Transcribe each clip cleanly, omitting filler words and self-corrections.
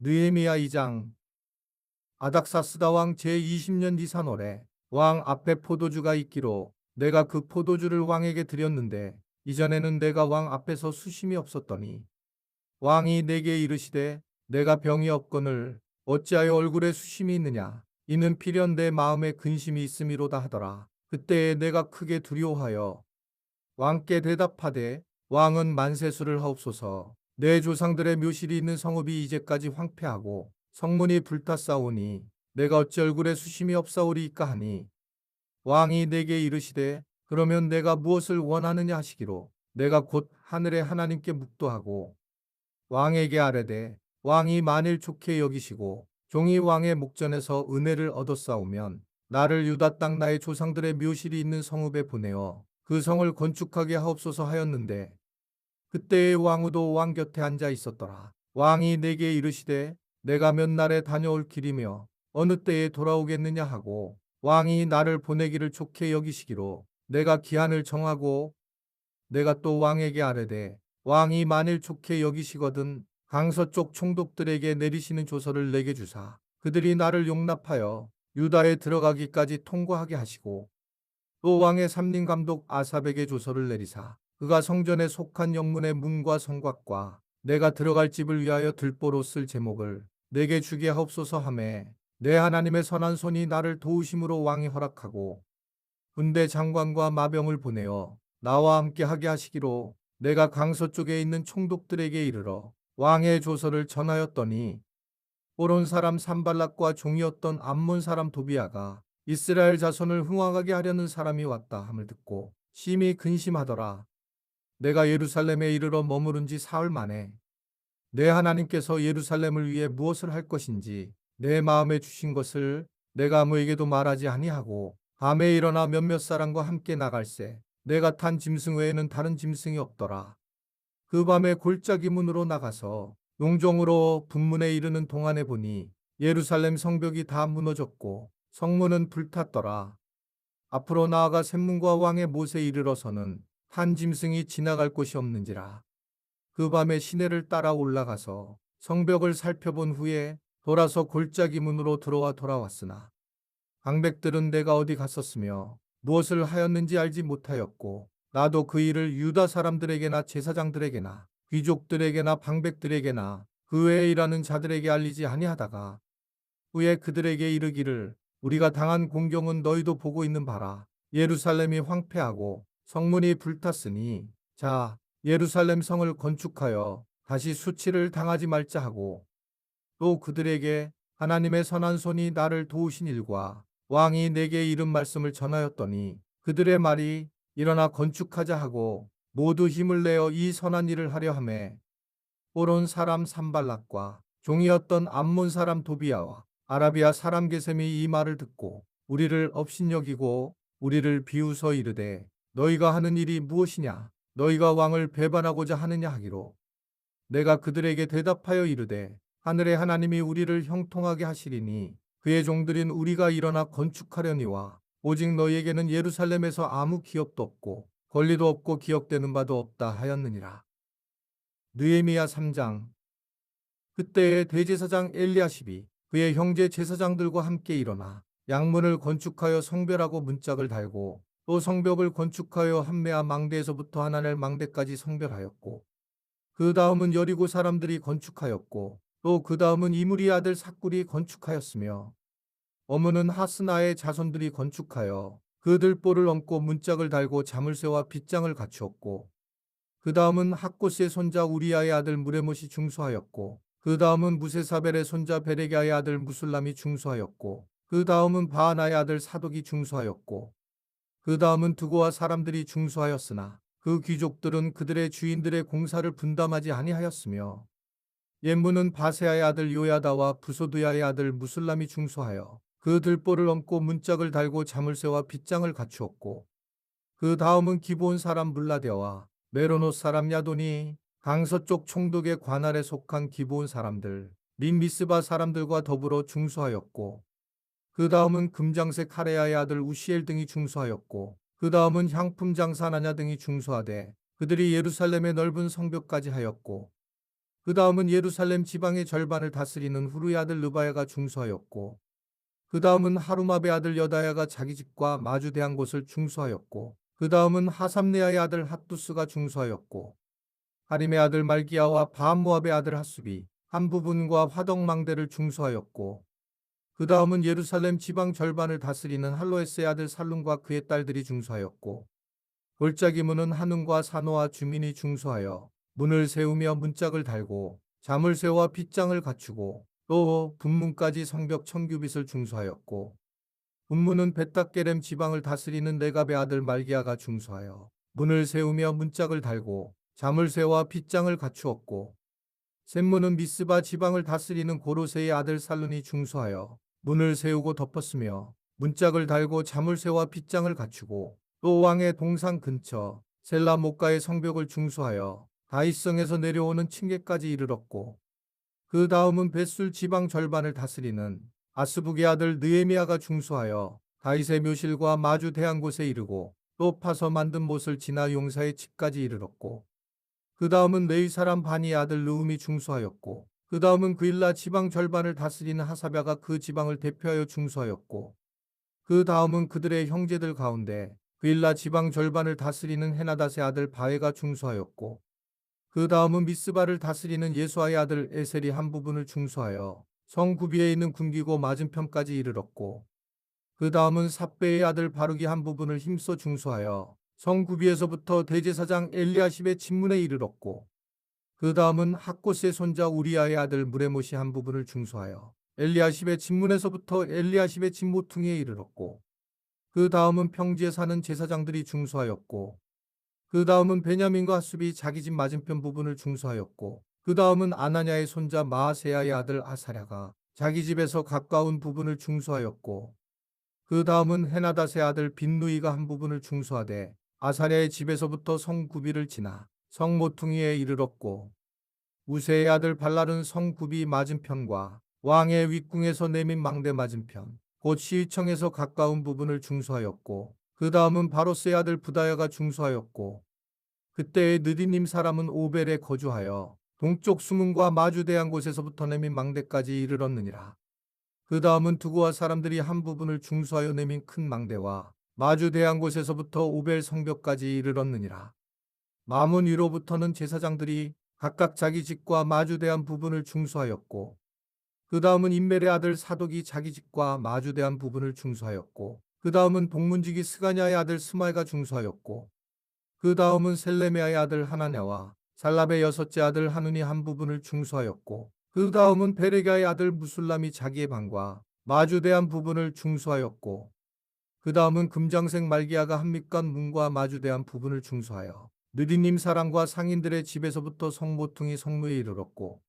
느헤미야 2장. 아닥사스다 왕 제20년 니산월에 왕 앞에 포도주가 있기로 내가 그 포도주를 왕에게 드렸는데 이전에는 내가 왕 앞에서 수심이 없었더니 왕이 내게 이르시되 내가 병이 없거늘 어찌하여 얼굴에 수심이 있느냐 이는 필연 내 마음에 근심이 있음이로다 하더라. 그때에 내가 크게 두려워하여 왕께 대답하되 왕은 만세수를 하옵소서. 내 조상들의 묘실이 있는 성읍이 이제까지 황폐하고 성문이 불탔사오니 내가 어찌 얼굴에 수심이 없사오리이까 하니 왕이 내게 이르시되 그러면 내가 무엇을 원하느냐 하시기로 내가 곧 하늘의 하나님께 묵도하고 왕에게 아뢰되 왕이 만일 좋게 여기시고 종이 왕의 목전에서 은혜를 얻었사오면 나를 유다 땅 나의 조상들의 묘실이 있는 성읍에 보내어 그 성을 건축하게 하옵소서 하였는데 그때의 왕후도 왕 곁에 앉아 있었더라. 왕이 내게 이르시되 내가 몇 날에 다녀올 길이며 어느 때에 돌아오겠느냐 하고 왕이 나를 보내기를 좋게 여기시기로 내가 기한을 정하고 내가 또 왕에게 아뢰되 왕이 만일 좋게 여기시거든 강서쪽 총독들에게 내리시는 조서를 내게 주사 그들이 나를 용납하여 유다에 들어가기까지 통과하게 하시고 또 왕의 삼림 감독 아삽에게 조서를 내리사 그가 성전에 속한 영문의 문과 성곽과 내가 들어갈 집을 위하여 들보로 쓸 제목을 내게 주게 하옵소서 하매 내 하나님의 선한 손이 나를 도우심으로 왕이 허락하고 군대 장관과 마병을 보내어 나와 함께 하게 하시기로 내가 강서 쪽에 있는 총독들에게 이르러 왕의 조서를 전하였더니 오론 사람 산발락과 종이었던 암몬 사람 도비아가 이스라엘 자손을 흥왕하게 하려는 사람이 왔다 함을 듣고 심히 근심하더라. 내가 예루살렘에 이르러 머무른 지 사흘 만에 내 하나님께서 예루살렘을 위해 무엇을 할 것인지 내 마음에 주신 것을 내가 아무에게도 말하지 아니하고 밤에 일어나 몇몇 사람과 함께 나갈새 내가 탄 짐승 외에는 다른 짐승이 없더라. 그 밤에 골짜기 문으로 나가서 용종으로 분문에 이르는 동안에 보니 예루살렘 성벽이 다 무너졌고 성문은 불탔더라. 앞으로 나아가 샘문과 왕의 못에 이르러서는 한 짐승이 지나갈 곳이 없는지라. 그 밤에 시내를 따라 올라가서 성벽을 살펴본 후에 돌아서 골짜기 문으로 들어와 돌아왔으나 방백들은 내가 어디 갔었으며 무엇을 하였는지 알지 못하였고 나도 그 일을 유다 사람들에게나 제사장들에게나 귀족들에게나 방백들에게나 그 외에 일하는 자들에게 알리지 아니하다가 후에 그들에게 이르기를 우리가 당한 공경은 너희도 보고 있는 바라. 예루살렘이 황폐하고 성문이 불탔으니 자 예루살렘 성을 건축하여 다시 수치를 당하지 말자 하고 또 그들에게 하나님의 선한 손이 나를 도우신 일과 왕이 내게 이른 말씀을 전하였더니 그들의 말이 일어나 건축하자 하고 모두 힘을 내어 이 선한 일을 하려 하매 호론 사람 산발락과 종이었던 암몬 사람 도비아와 아라비아 사람 게셈이 이 말을 듣고 우리를 업신여기고 우리를 비웃어 이르되 너희가 하는 일이 무엇이냐 너희가 왕을 배반하고자 하느냐 하기로 내가 그들에게 대답하여 이르되 하늘의 하나님이 우리를 형통하게 하시리니 그의 종들인 우리가 일어나 건축하려니와 오직 너희에게는 예루살렘에서 아무 기업도 없고 권리도 없고 기억되는 바도 없다 하였느니라. 느헤미야 3장. 그때에 대제사장 엘리야십이 그의 형제 제사장들과 함께 일어나 양문을 건축하여 성별하고 문짝을 달고 또 성벽을 건축하여 한메아 망대에서부터 하나넬 망대까지 성별하였고 그 다음은 여리고 사람들이 건축하였고 또 그 다음은 이무리 아들 삭굴이 건축하였으며 어문은 하스나의 자손들이 건축하여 그 들보를 얹고 문짝을 달고 자물쇠와 빗장을 갖추었고 그 다음은 학고스의 손자 우리아의 아들 무레못이 중수하였고 그 다음은 무세사벨의 손자 베레기아의 아들 무술람이 중수하였고 그 다음은 바하나의 아들 사독이 중수하였고 그 다음은 두고와 사람들이 중수하였으나 그 귀족들은 그들의 주인들의 공사를 분담하지 아니하였으며 옛문은 바세아의 아들 요야다와 부소드야의 아들 무술람이 중수하여 그 들보를 얹고 문짝을 달고 자물쇠와 빗장을 갖추었고 그 다음은 기브온 사람 물라데와 메로노 사람 야돈이 강서쪽 총독의 관할에 속한 기브온 사람들 린 미스바 사람들과 더불어 중수하였고 그 다음은 금장색 카레아의 아들 우시엘 등이 중수하였고 그 다음은 향품 장사 나냐 등이 중수하되 그들이 예루살렘의 넓은 성벽까지 하였고 그 다음은 예루살렘 지방의 절반을 다스리는 후루의 아들 르바야가 중수하였고, 그 다음은 하루마베 아들 여다야가 자기 집과 마주대한 곳을 중수하였고, 그 다음은 하삼네아의 아들 핫두스가 중수하였고, 하림의 아들 말기야와 바암모압의 아들 핫수비 한 부분과 화덕망대를 중수하였고, 그 다음은 예루살렘 지방 절반을 다스리는 할로에스의 아들 살룸과 그의 딸들이 중수하였고, 골짜기 문은 한움과 산호와 주민이 중수하여 문을 세우며 문짝을 달고 자물쇠와 빗장을 갖추고 또 분문까지 성벽 청규빗을 중수하였고, 분문은 벳닥게렘 지방을 다스리는 네갑의 아들 말기야가 중수하여 문을 세우며 문짝을 달고 자물쇠와 빗장을 갖추었고, 샘문은 미스바 지방을 다스리는 고로세의 아들 살룬이 중수하여 문을 세우고 덮었으며 문짝을 달고 자물쇠와 빗장을 갖추고, 또 왕의 동상 근처 셀라 목가의 성벽을 중수하여 다윗성에서 내려오는 층계까지 이르렀고, 그 다음은 벳술 지방 절반을 다스리는 아스북의 아들 느헤미야가 중수하여 다윗의 묘실과 마주 대한 곳에 이르고 또 파서 만든 못을 지나 용사의 집까지 이르렀고, 그 다음은 레위 사람 바니의 아들 르움이 중수하였고, 그 다음은 그일라 지방 절반을 다스리는 하사랴가 그 지방을 대표하여 중수하였고, 그 다음은 그들의 형제들 가운데 그일라 지방 절반을 다스리는 헤나닷의 아들 바에가 중수하였고, 그 다음은 미스바를 다스리는 예수아의 아들 에셀이 한 부분을 중수하여 성 구비에 있는 굶기고 맞은편까지 이르렀고, 그 다음은 삽베의 아들 바룩이 한 부분을 힘써 중수하여 성 구비에서부터 대제사장 엘리야십의 집문에 이르렀고, 그 다음은 학곳의 손자 우리아의 아들 무레못이 한 부분을 중수하여 엘리야십의 집문에서부터 엘리야십의 집 모퉁이에 이르렀고, 그 다음은 평지에 사는 제사장들이 중수하였고, 그 다음은 베냐민과 핫숲이 자기 집 맞은편 부분을 중수하였고, 그 다음은 아나냐의 손자 마아세야의 아들 아사랴가 자기 집에서 가까운 부분을 중수하였고, 그 다음은 헤나닷의 아들 빈누이가 한 부분을 중수하되 아사랴의 집에서부터 성 구비를 지나 성 모퉁이에 이르렀고, 우세의 아들 발랄은 성 구비 맞은편과 왕의 윗궁에서 내민 망대 맞은편 곧 시위청에서 가까운 부분을 중수하였고, 그 다음은 바로스의 아들 부다야가 중수하였고, 그때의 느디님 사람은 오벨에 거주하여 동쪽 수문과 마주대한 곳에서부터 내민 망대까지 이르렀느니라. 그 다음은 두고와 사람들이 한 부분을 중수하여 내민 큰 망대와 마주대한 곳에서부터 오벨 성벽까지 이르렀느니라. 마문 위로부터는 제사장들이 각각 자기 집과 마주대한 부분을 중수하였고, 그 다음은 인멜의 아들 사독이 자기 집과 마주대한 부분을 중수하였고, 그 다음은 동문지기 스가냐의 아들 스마이가 중수하였고, 그 다음은 셀레메아의 아들 하나냐와 살랍의 여섯째 아들 하눈이 한 부분을 중수하였고, 그 다음은 베레가의 아들 무술람이 자기의 방과 마주대한 부분을 중수하였고, 그 다음은 금장색 말기야가 한밑간 문과 마주대한 부분을 중수하여 느디님 사람과 상인들의 집에서부터 성모퉁이 성루에 이르렀고,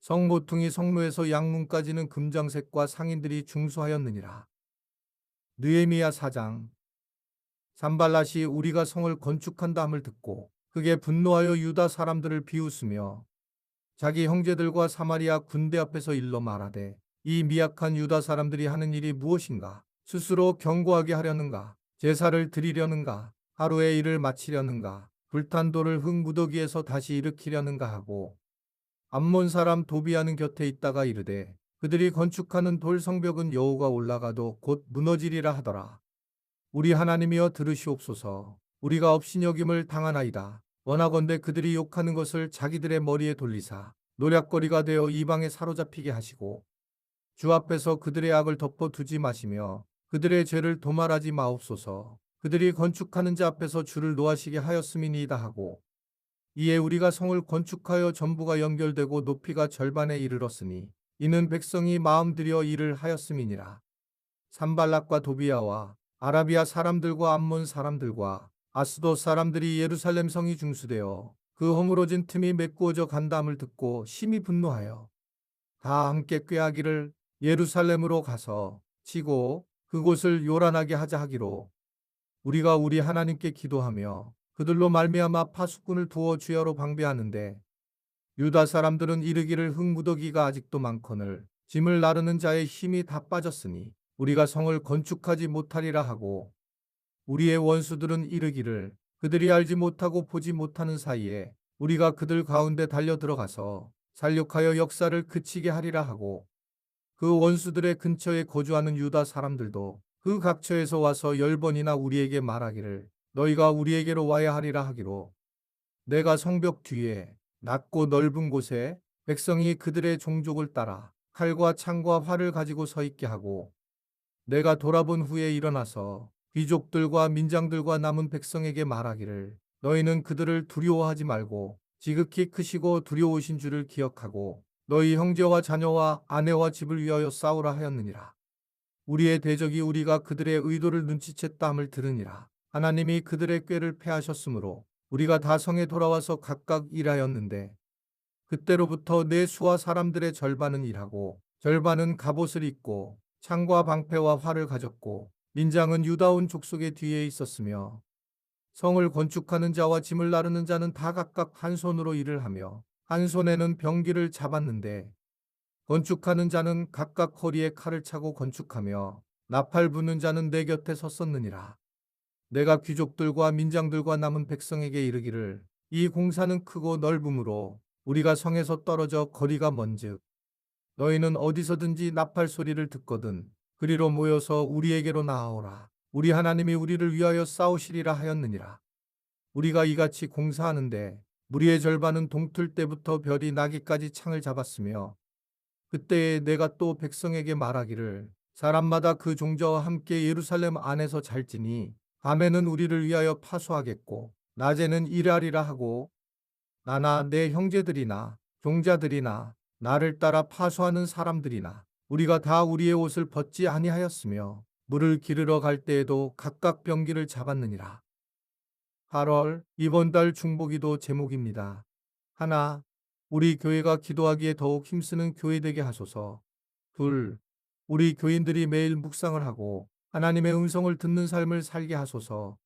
성모퉁이 성루에서 양문까지는 금장색과 상인들이 중수하였느니라. 느헤미야 4장. 산발랏이 우리가 성을 건축한다 함을 듣고 크게 분노하여 유다 사람들을 비웃으며 자기 형제들과 사마리아 군대 앞에서 일러 말하되, 이 미약한 유다 사람들이 하는 일이 무엇인가? 스스로 견고하게 하려는가? 제사를 드리려는가? 하루의 일을 마치려는가? 불탄 돌을 흙 무더기에서 다시 일으키려는가 하고, 암몬 사람 도비아는 곁에 있다가 이르되, 그들이 건축하는 돌 성벽은 여호가 올라가도 곧 무너지리라 하더라. 우리 하나님이여 들으시옵소서. 우리가 업신여김을 당하나이다. 원하건대 그들이 욕하는 것을 자기들의 머리에 돌리사 노략거리가 되어 이방에 사로잡히게 하시고, 주 앞에서 그들의 악을 덮어두지 마시며 그들의 죄를 도말하지 마옵소서. 그들이 건축하는 자 앞에서 주를 노하시게 하였음이니이다 하고, 이에 우리가 성을 건축하여 전부가 연결되고 높이가 절반에 이르렀으니 이는 백성이 마음 들여 일을 하였음이니라. 산발락과 도비아와 아라비아 사람들과 암몬 사람들과 아스돗 사람들이 예루살렘 성이 중수되어 그 허물어진 틈이 메꾸어져 간다함을 듣고 심히 분노하여 다 함께 꾀하기를 예루살렘으로 가서 치고 그곳을 요란하게 하자 하기로, 우리가 우리 하나님께 기도하며 그들로 말미암아 파수꾼을 두어 주야로 방배하는데, 유다 사람들은 이르기를 흙무더기가 아직도 많거늘 짐을 나르는 자의 힘이 다 빠졌으니 우리가 성을 건축하지 못하리라 하고, 우리의 원수들은 이르기를 그들이 알지 못하고 보지 못하는 사이에 우리가 그들 가운데 달려 들어가서 살육하여 역사를 그치게 하리라 하고 그 원수들의 근처에 거주하는 유다 사람들도 그 각처에서 와서 10번이나 우리에게 말하기를 너희가 우리에게로 와야 하리라 하기로 내가 성벽 뒤에 낮고 넓은 곳에 백성이 그들의 종족을 따라 칼과 창과 활을 가지고 서 있게 하고 내가 돌아본 후에 일어나서 귀족들과 민장들과 남은 백성에게 말하기를 너희는 그들을 두려워하지 말고 지극히 크시고 두려우신 줄을 기억하고 너희 형제와 자녀와 아내와 집을 위하여 싸우라 하였느니라. 우리의 대적이 우리가 그들의 의도를 눈치챘다 함을 들으니라. 하나님이 그들의 꾀를 패하셨으므로 우리가 다 성에 돌아와서 각각 일하였는데 그때로부터 내 수하 사람들의 절반은 일하고 절반은 갑옷을 입고 창과 방패와 활을 가졌고 민장은 유다 온 족속의 뒤에 있었으며 성을 건축하는 자와 짐을 나르는 자는 다 각각 한 손으로 일을 하며 한 손에는 병기를 잡았는데 건축하는 자는 각각 허리에 칼을 차고 건축하며 나팔 부는 자는 내 곁에 섰었느니라. 내가 귀족들과 민장들과 남은 백성에게 이르기를 이 공사는 크고 넓음으로 우리가 성에서 떨어져 거리가 먼즉 너희는 어디서든지 나팔 소리를 듣거든 그리로 모여서 우리에게로 나아오라. 우리 하나님이 우리를 위하여 싸우시리라 하였느니라. 우리가 이같이 공사하는데 무리의 절반은 동틀 때부터 별이 나기까지 창을 잡았으며 그때에 내가 또 백성에게 말하기를 사람마다 그 종자와 함께 예루살렘 안에서 잘지니 밤에는 우리를 위하여 파수하겠고 낮에는 일하리라 하고 나나 내 형제들이나 종자들이나 나를 따라 파수하는 사람들이나 우리가 다 우리의 옷을 벗지 아니하였으며 물을 기르러 갈 때에도 각각 병기를 잡았느니라. 8월 이번 달 중보기도 제목입니다. 하나, 우리 교회가 기도하기에 더욱 힘쓰는 교회 되게 하소서. 둘, 우리 교인들이 매일 묵상을 하고 하나님의 음성을 듣는 삶을 살게 하소서.